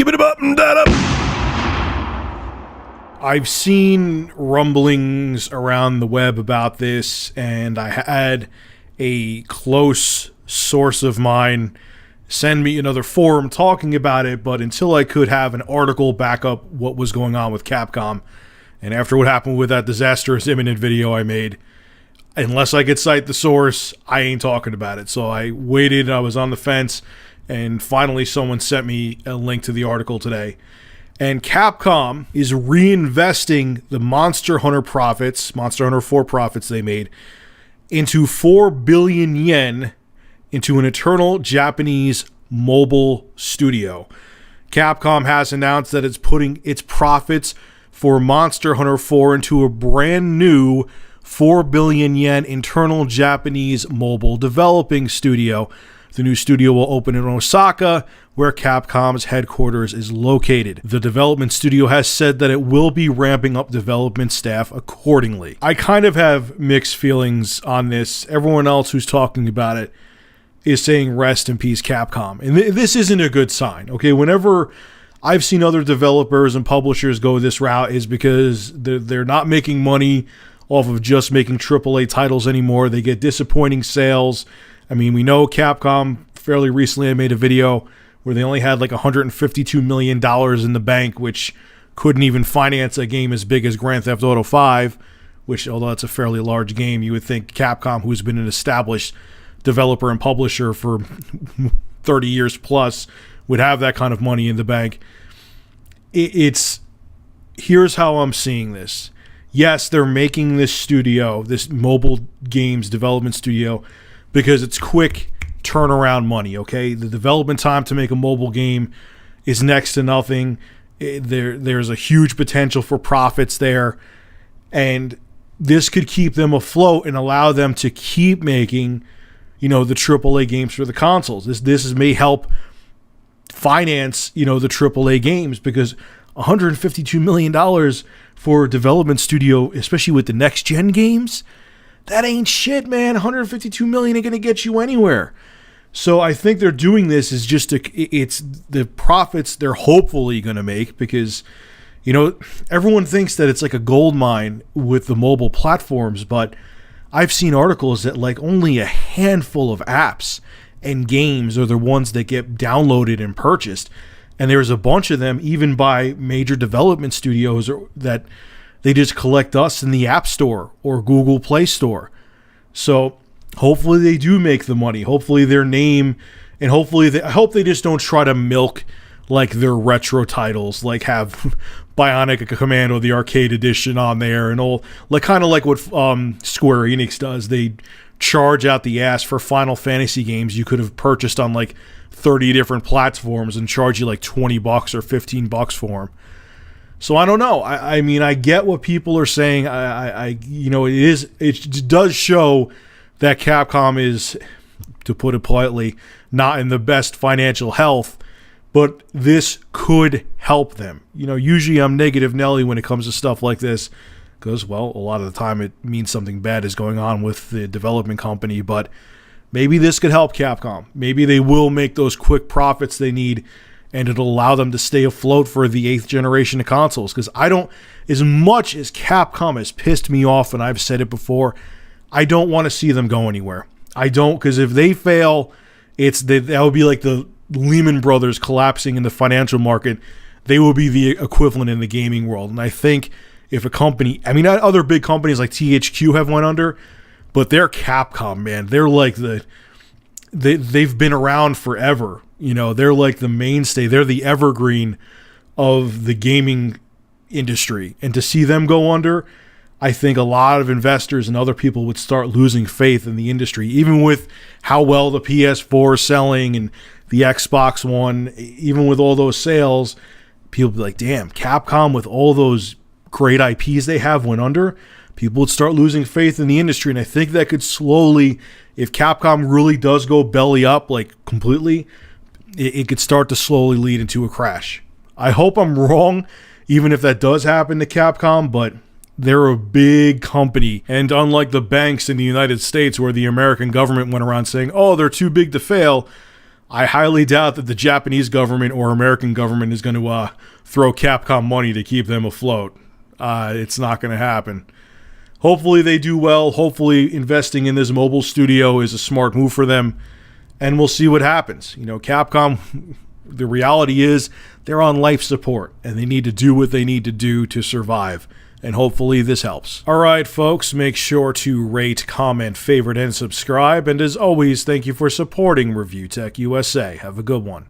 Skip it up and that up. I've seen rumblings around the web about this, and I had a close source of mine send me another forum talking about it, but until I could have an article back up what was going on with Capcom, and after what happened with that disastrous imminent video I made, unless I could cite the source, I ain't talking about it. So I waited, I was on the fence, and finally someone sent me a link to the article today. And Capcom is reinvesting the Monster Hunter profits, Monster Hunter 4 profits they made, into 4 billion yen into an eternal Japanese mobile studio. Capcom has announced that it's putting its profits for Monster Hunter 4 into a brand new 4 billion yen internal Japanese mobile developing studio. The new studio will open in Osaka, where Capcom's headquarters is located. The development studio has said that it will be ramping up development staff accordingly. I kind of have mixed feelings on this. Everyone else who's talking about it is saying rest in peace Capcom. And this isn't a good sign. Okay, whenever I've seen other developers and publishers go this route is because they're not making money off of just making AAA titles anymore. They get disappointing sales. I mean, we know Capcom fairly recently I made a video where they only had like $152 million in the bank, which couldn't even finance a game as big as Grand Theft Auto 5, which, although it's a fairly large game, you would think Capcom, who's been an established developer and publisher for 30 years plus, would have that kind of money in the bank. Here's how I'm seeing this. Yes, they're making this studio, this mobile games development studio, because it's quick turnaround money, okay? The development time to make a mobile game is next to nothing. There's a huge potential for profits there, and this could keep them afloat and allow them to keep making, the AAA games for the consoles. This may help finance, the AAA games, because $152 million for a development studio, especially with the next-gen games, that ain't shit, man. $152 million ain't going to get you anywhere. So I think they're doing this is just it's the profits they're hopefully going to make, because, everyone thinks that it's like a gold mine with the mobile platforms, but I've seen articles that like only a handful of apps and games are the ones that get downloaded and purchased. And there's a bunch of them, even by major development studios, that they just collect us in the App Store or Google Play Store. So hopefully they do make the money. Hopefully their name, and I hope they just don't try to milk like their retro titles, like have Bionic Commando, the arcade edition on there, and all, like kind of like what Square Enix does. They charge out the ass for Final Fantasy games you could have purchased on like 30 different platforms and charge you like $20 or $15 for them. So I don't know. I mean, I get what people are saying. It does show that Capcom is, to put it politely, not in the best financial health, but this could help them. Usually I'm negative Nelly when it comes to stuff like this, because, well, a lot of the time it means something bad is going on with the development company, but maybe this could help Capcom. Maybe they will make those quick profits they need, and it'll allow them to stay afloat for the 8th generation of consoles. Because as much as Capcom has pissed me off, and I've said it before, I don't want to see them go anywhere. I don't, because if they fail, that would be like the Lehman Brothers collapsing in the financial market. They will be the equivalent in the gaming world. And I think if a company, other big companies like THQ have went under, but they're Capcom, man. They're like they've been around forever. They're like the mainstay. They're the evergreen of the gaming industry. And to see them go under, I think a lot of investors and other people would start losing faith in the industry, even with how well the PS4 is selling and the Xbox One, even with all those sales, people would be like, damn, Capcom with all those great IPs they have went under. People would start losing faith in the industry, and I think that could slowly, if Capcom really does go belly up, like completely, it could start to slowly lead into a crash. I hope I'm wrong, even if that does happen to Capcom, but they're a big company, and unlike the banks in the United States where the American government went around saying, oh, they're too big to fail, I highly doubt that the Japanese government or American government is going to throw Capcom money to keep them afloat. It's not going to happen. Hopefully they do well. Hopefully investing in this mobile studio is a smart move for them. And we'll see what happens. You know, Capcom, the reality is they're on life support. And they need to do what they need to do to survive. And hopefully this helps. Alright folks, make sure to rate, comment, favorite, and subscribe. And as always, thank you for supporting Review Tech USA. Have a good one.